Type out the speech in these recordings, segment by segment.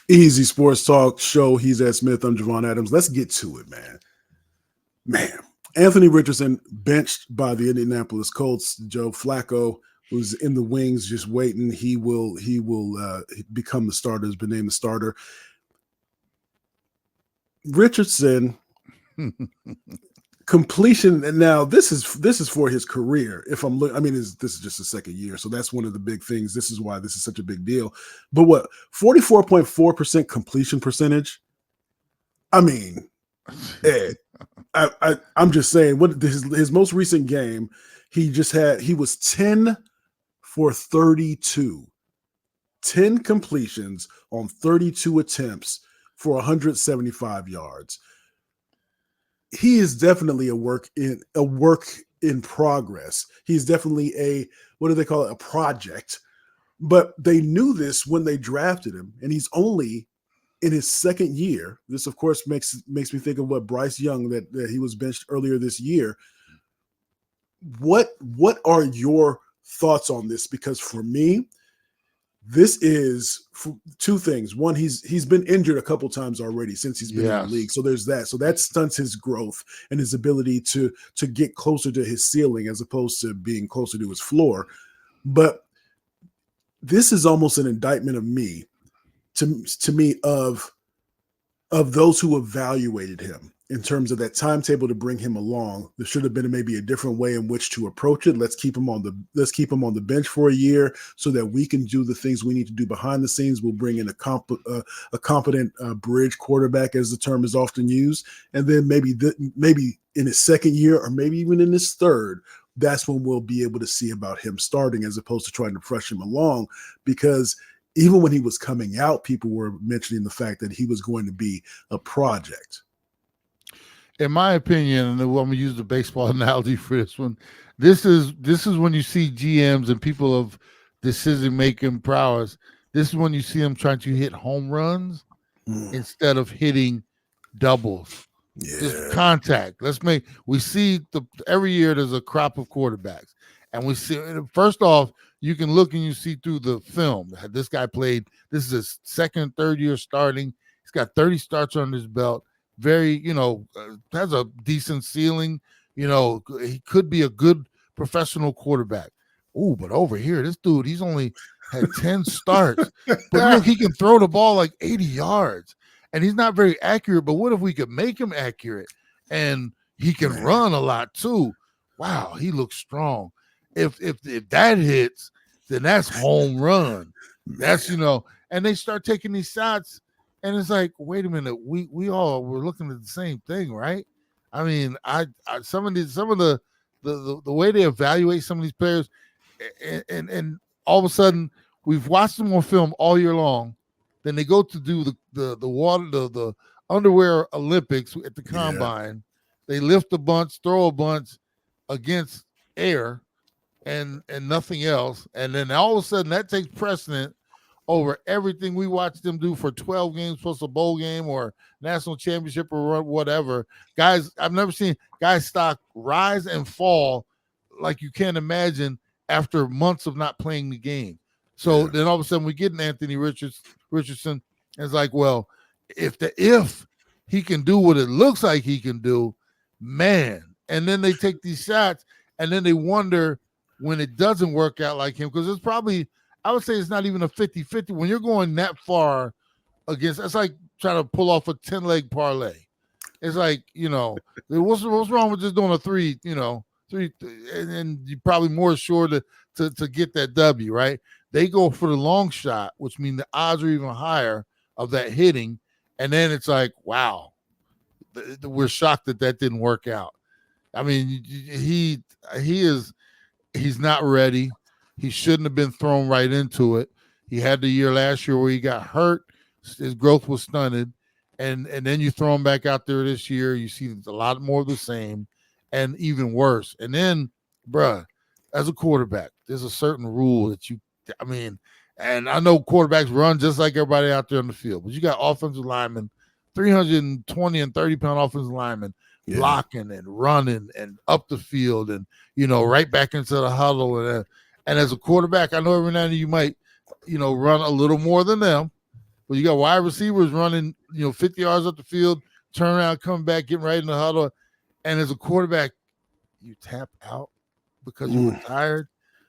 Easy Sports Talk Show. He's Ed Smith. I'm Javon Adams. Let's get to it, man. Man, Anthony Richardson benched by the Indianapolis Colts. Joe Flacco, who's in the wings, just waiting. He will become the starter. Has been named the starter. Richardson completion, and now this is for his career. If I'm looking, I mean, this is just the second year, so that's one of the big things. This is why this is such a big deal. But what 44.4% completion percentage? I mean, Ed, I'm just saying. What his most recent game, he was 10 for 32, 10 completions on 32 attempts for 175 yards. He is definitely a work in progress. He's definitely a, what do they call it, a project. But they knew this when they drafted him, and he's only in his second year. This, of course, makes me think of what Bryce Young, that he was benched earlier this year. What are your thoughts on this? Because for me, this is two things. One, he's been injured a couple times already since he's been in the league. So there's that. So that stunts his growth and his ability to get closer to his ceiling as opposed to being closer to his floor. But this is almost an indictment of me, to me, of those who evaluated him in terms of that timetable to bring him along. There should have been maybe a different way in which to approach it. Let's keep him on the bench for a year so that we can do the things we need to do behind the scenes. We'll bring in a competent bridge quarterback, as the term is often used, and then maybe in his second year, or maybe even in his third, that's when we'll be able to see about him starting, as opposed to trying to rush him along. Because even when he was coming out, people were mentioning the fact that he was going to be a project. In my opinion, and I'm going to use the baseball analogy for this one, this is when you see GMs and people of decision-making prowess. This is when you see them trying to hit home runs instead of hitting doubles. Yeah. Just contact. We see every year there's a crop of quarterbacks, and we see, first off, you can look and you see through the film. This guy played. This is his second, third year starting. He's got 30 starts under his belt. Very, has a decent ceiling. He could be a good professional quarterback. Ooh, but over here, this dude, he's only had 10 starts. But look, he can throw the ball like 80 yards. And he's not very accurate, but what if we could make him accurate? And he can run a lot too. Wow, he looks strong. If that hits, then that's home run. That's, and they start taking these shots. And it's like, wait a minute, we all were looking at the same thing, right? I mean, some of the way they evaluate some of these players, and all of a sudden we've watched them on film all year long. Then they go to do the underwear Olympics at the combine. They lift a bunch, throw a bunch against air, and nothing else. And then all of a sudden that takes precedent over everything we watched them do for 12 games plus a bowl game or national championship or whatever. Guys, I've never seen guys' stock rise and fall like you can't imagine after months of not playing the game. So then all of a sudden we get an Anthony Richardson, and it's like, well, if he can do what it looks like he can do, man. And then they take these shots, and then they wonder when it doesn't work out like him, because it's probably, I would say it's not even a 50-50. When you're going that far against, it's like trying to pull off a 10-leg parlay. It's like, what's wrong with just doing a three, and you're probably more sure to get that W, right? They go for the long shot, which means the odds are even higher of that hitting. And then it's like, wow, we're shocked that didn't work out. I mean, he's not ready. He shouldn't have been thrown right into it. He had the year last year where he got hurt. His growth was stunted. And then you throw him back out there this year. You see a lot more of the same and even worse. And then, bruh, as a quarterback, there's a certain rule that and I know quarterbacks run just like everybody out there on the field, but you got offensive linemen, 320 and 30-pound offensive linemen, blocking and running and up the field and, right back into the huddle. And as a quarterback, I know every now and then you might, run a little more than them, But you got wide receivers running, 50 yards up the field, turn around, come back, getting right in the huddle. And as a quarterback, you tap out because you were tired.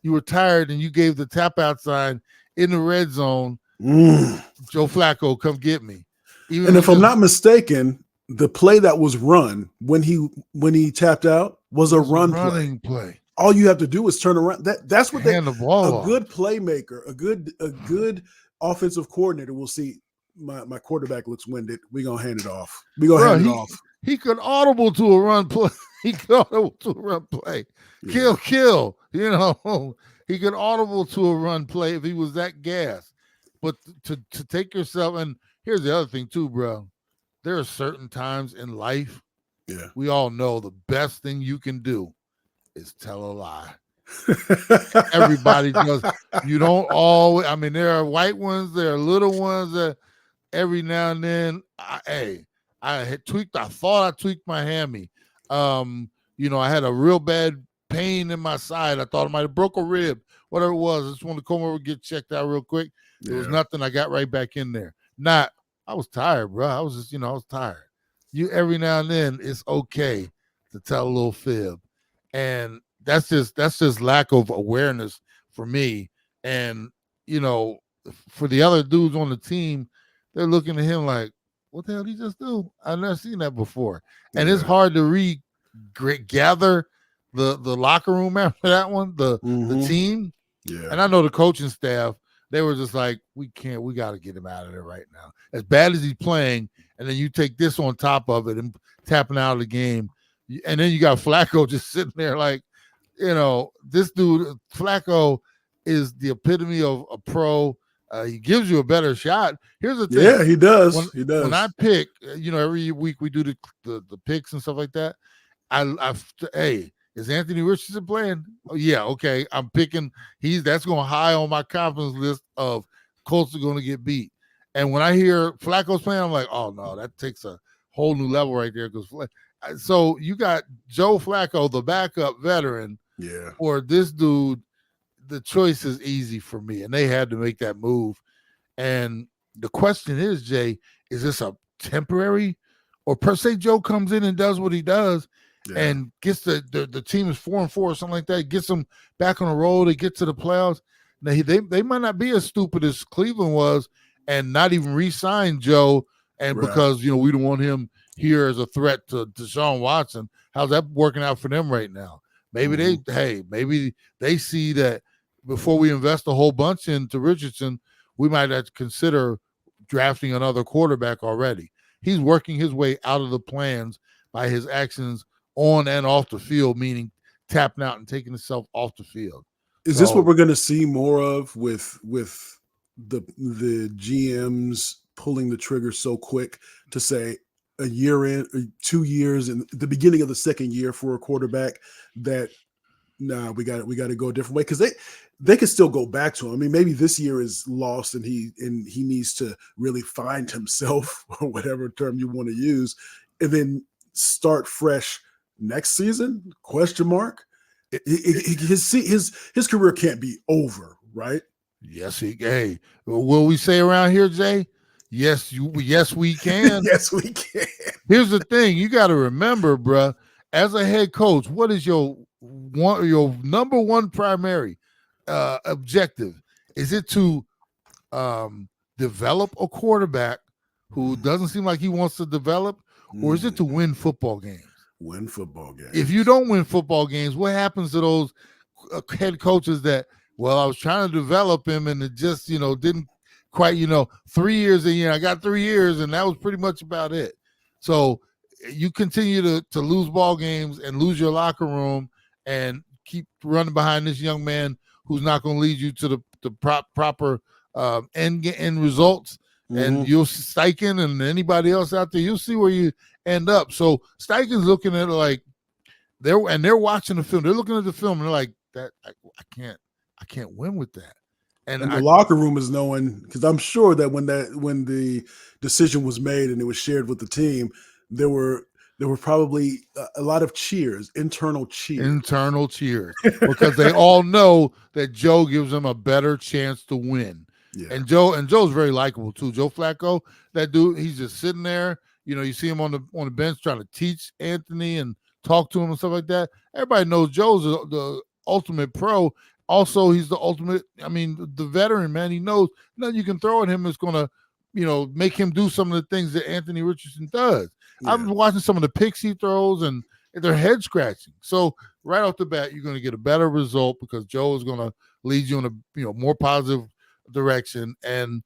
You were tired and you gave the tap out sign in the red zone. Joe Flacco, come get me. And if I'm not mistaken, the play that was run when he tapped out was a running play. All you have to do is turn around. That's what hand the ball a good playmaker, a good offensive coordinator will see. My quarterback looks winded. We're gonna hand it off. We're gonna hand it off. He could audible to a run play. He could audible to a run play. Yeah. Kill. He could audible to a run play if he was that gas. But to take yourself, and here's the other thing too, bro. There are certain times in life, we all know the best thing you can do is tell a lie. Everybody does. You don't always. I mean, there are white ones, there are little ones that every now and then. I had tweaked. I thought I tweaked my hammy. I had a real bad pain in my side. I thought I might have broke a rib, whatever it was. I just wanted to come over and get checked out real quick. It was nothing. I got right back in there. I was tired, bro. I was just, I was tired. Every now and then, it's okay to tell a little fib, and that's just lack of awareness for me. And for the other dudes on the team, they're looking at him like, what the hell did he just do? I've never seen that before. And it's hard to gather the locker room after that one, the team. Yeah. And I know the coaching staff, they were just like, we got to get him out of there right now. As bad as he's playing, and then you take this on top of it and tapping out of the game. And then you got Flacco just sitting there like, this dude, Flacco, is the epitome of a pro. He gives you a better shot. Here's the thing. Yeah, he does. He does. When I pick, every week we do the picks and stuff like that. Hey, is Anthony Richardson playing? Oh, yeah, okay. I'm picking. That's going high on my confidence list of Colts are going to get beat. And when I hear Flacco's playing, I'm like, oh no, that takes a whole new level right there. So you got Joe Flacco, the backup veteran. Yeah. Or this dude. The choice is easy for me, and they had to make that move. And the question is, Jay, is this a temporary, or per se Joe comes in and does what he does and gets the team is 4-4 or something like that, gets them back on the road, they get to the playoffs. Now they might not be as stupid as Cleveland was and not even re-sign Joe, and because we don't want him here as a threat to Deshaun Watson. How's that working out for them right now? Maybe maybe they see that before we invest a whole bunch into Richardson, we might have to consider drafting another quarterback already. He's working his way out of the plans by his actions on and off the field, meaning tapping out and taking himself off the field. Is this what we're going to see more of with the GMs pulling the trigger so quick to say a year in, 2 years, in the beginning of the second year for a quarterback that we got to go a different way, because they could still go back to him. I mean, maybe this year is lost and he needs to really find himself, or whatever term you want to use, and then start fresh next season? Question mark. His career can't be over, right? Yes, hey, will we say around here, Jay? Yes, we can. Yes, we can. Here's the thing: you got to remember, bruh, as a head coach, what is your number one primary objective? Is it to develop a quarterback who doesn't seem like he wants to develop, or is it to win football games? Win football games. If you don't win football games, what happens to those head coaches that, well, I was trying to develop him and it just, didn't quite, 3 years in, I got 3 years and that was pretty much about it. So you continue to lose ball games and lose your locker room and keep running behind this young man who's not going to lead you to the proper end results. Mm-hmm. And you'll Steichen and anybody else out there, you'll see where you end up. So Steichen's looking at it like they're watching the film. They're looking at the film and they're like, that I can't win with that. And the locker room is knowing, because I'm sure that when the decision was made and it was shared with the team, there were probably a lot of cheers, internal cheers, because they all know that Joe gives them a better chance to win. Yeah. And Joe's very likable too. Joe Flacco, that dude, he's just sitting there. You see him on the bench trying to teach Anthony and talk to him and stuff like that. Everybody knows Joe's the ultimate pro. Also, he's the ultimate. I mean, the veteran, man. He knows nothing you can throw at him is gonna, make him do some of the things that Anthony Richardson does. Yeah. I've been watching some of the picks he throws, and they're head scratching. So right off the bat, you're going to get a better result because Joe is going to lead you in a more positive direction. And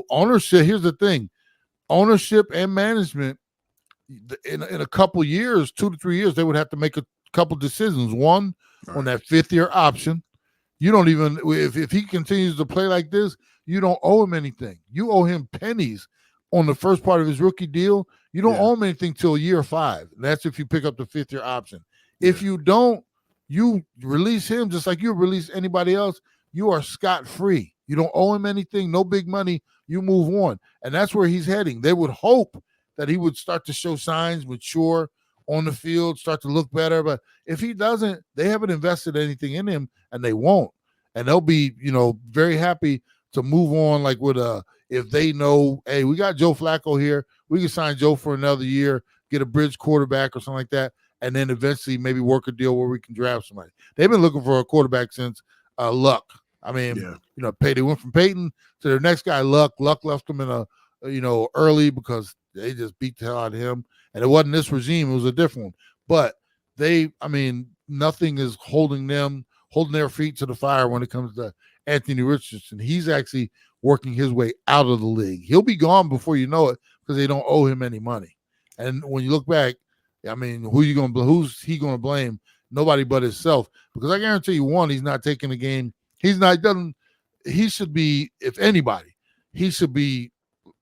ownership. Here's the thing: ownership and management. In a couple years, 2 to 3 years, they would have to make a couple decisions. One, on that 5th-year option. You don't even if he continues to play like this, you don't owe him anything. You owe him pennies on the first part of his rookie deal. You don't owe him anything till year 5. That's if you pick up the 5th-year option. If you don't, you release him just like you release anybody else. You are scot-free. You don't owe him anything, no big money. You move on. And that's where he's heading. They would hope that he would start to show signs, mature on the field, start to look better. But if he doesn't, they haven't invested anything in him, and they won't. And they'll be, very happy to move on, like with if they know, hey, we got Joe Flacco here, we can sign Joe for another year, get a bridge quarterback or something like that, and then eventually maybe work a deal where we can draft somebody. They've been looking for a quarterback since Luck. I mean, they went from Peyton to their next guy, Luck. Luck left them in a early because they just beat the hell out of him. And it wasn't this regime, it was a different one. But nothing is holding their feet to the fire when it comes to Anthony Richardson. He's actually working his way out of the league. He'll be gone before you know it because they don't owe him any money. And when you look back, who's he going to blame? Nobody but himself. Because I guarantee you, one, he's not taking the game. He should be, if anybody, he should be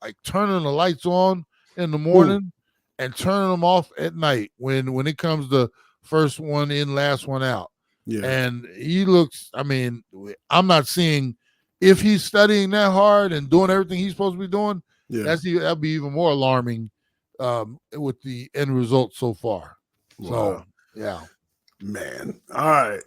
like turning the lights on in the morning and turning them off at night when it comes to first one in, last one out. Yeah. And he looks, I'm not seeing, if he's studying that hard and doing everything he's supposed to be doing, that'd be even more alarming with the end result so far. Wow. So, yeah. Man. All right.